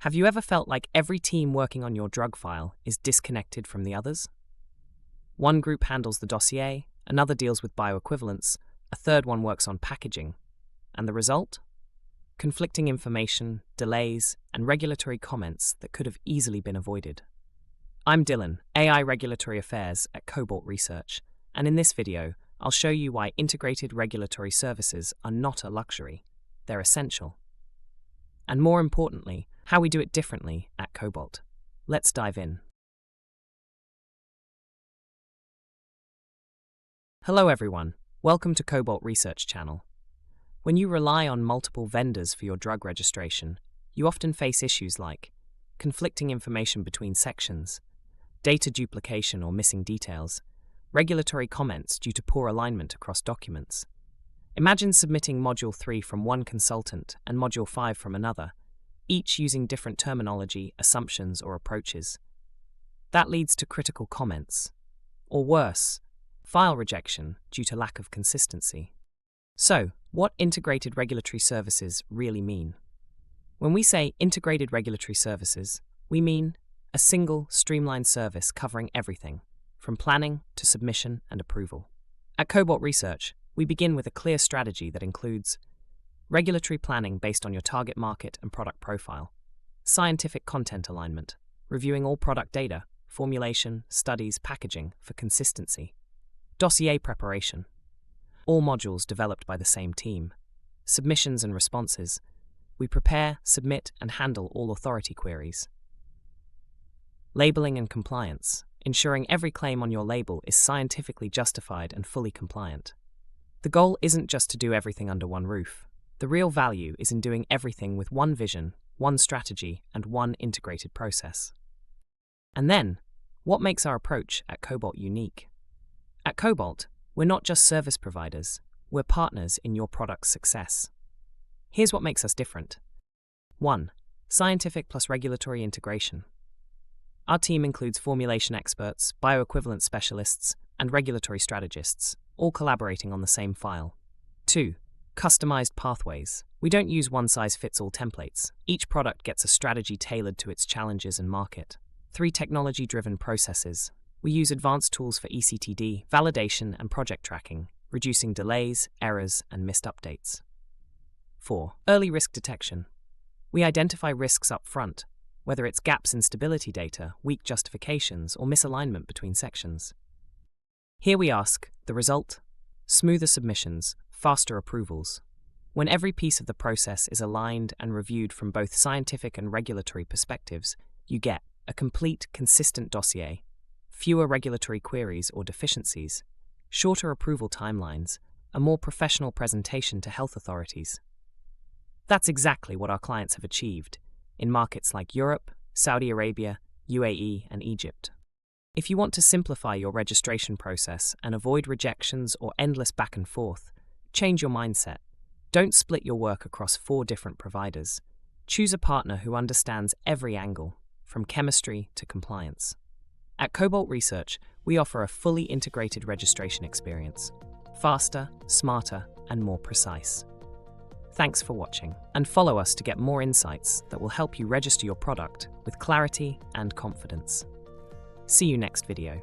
Have you ever felt like every team working on your drug file is disconnected from the others? One group handles the dossier, another deals with bioequivalence, a third one works on packaging. And the result? Conflicting information, delays, and regulatory comments that could have easily been avoided. I'm Dylan, AI Regulatory Affairs at Cobalt Research, and in this video, I'll show you why integrated regulatory services are not a luxury. They're essential. And more importantly, how we do it differently at Cobalt. Let's dive in. Hello everyone, welcome to Cobalt Research Channel. When you rely on multiple vendors for your drug registration, you often face issues like conflicting information between sections, data duplication or missing details, regulatory comments due to poor alignment across documents. Imagine submitting Module 3 from one consultant and Module 5 from another, each using different terminology, assumptions, or approaches. That leads to critical comments, or worse, file rejection due to lack of consistency. So, what integrated regulatory services really mean? When we say integrated regulatory services, we mean a single, streamlined service covering everything, from planning to submission and approval. At Cobalt Research, we begin with a clear strategy that includes regulatory planning based on your target market and product profile, scientific content alignment, reviewing all product data, formulation, studies, packaging for consistency, dossier preparation, all modules developed by the same team, submissions and responses. We prepare, submit, and handle all authority queries. Labeling and compliance, ensuring every claim on your label is scientifically justified and fully compliant. The goal isn't just to do everything under one roof. The real value is in doing everything with one vision, one strategy, and one integrated process. And then, what makes our approach at Cobalt unique? At Cobalt, we're not just service providers, we're partners in your product's success. Here's what makes us different. 1. Scientific plus regulatory integration. Our team includes formulation experts, bioequivalence specialists, and regulatory strategists, all collaborating on the same file. 2. Customized pathways. We don't use one-size-fits-all templates. Each product gets a strategy tailored to its challenges and market. 3. Technology-driven processes. We use advanced tools for ECTD, validation, and project tracking, reducing delays, errors, and missed updates. 4. Early risk detection. We identify risks up front, whether it's gaps in stability data, weak justifications, or misalignment between sections. Here we ask, the result? Smoother submissions, faster approvals. When every piece of the process is aligned and reviewed from both scientific and regulatory perspectives, you get a complete, consistent dossier, fewer regulatory queries or deficiencies, shorter approval timelines, a more professional presentation to health authorities. That's exactly what our clients have achieved in markets like Europe, Saudi Arabia, UAE, and Egypt. If you want to simplify your registration process and avoid rejections or endless back and forth, change your mindset. Don't split your work across 4 different providers. Choose a partner who understands every angle, from chemistry to compliance. At Cobalt Research, we offer a fully integrated registration experience. Faster, smarter, and more precise. Thanks for watching, and follow us to get more insights that will help you register your product with clarity and confidence. See you next video.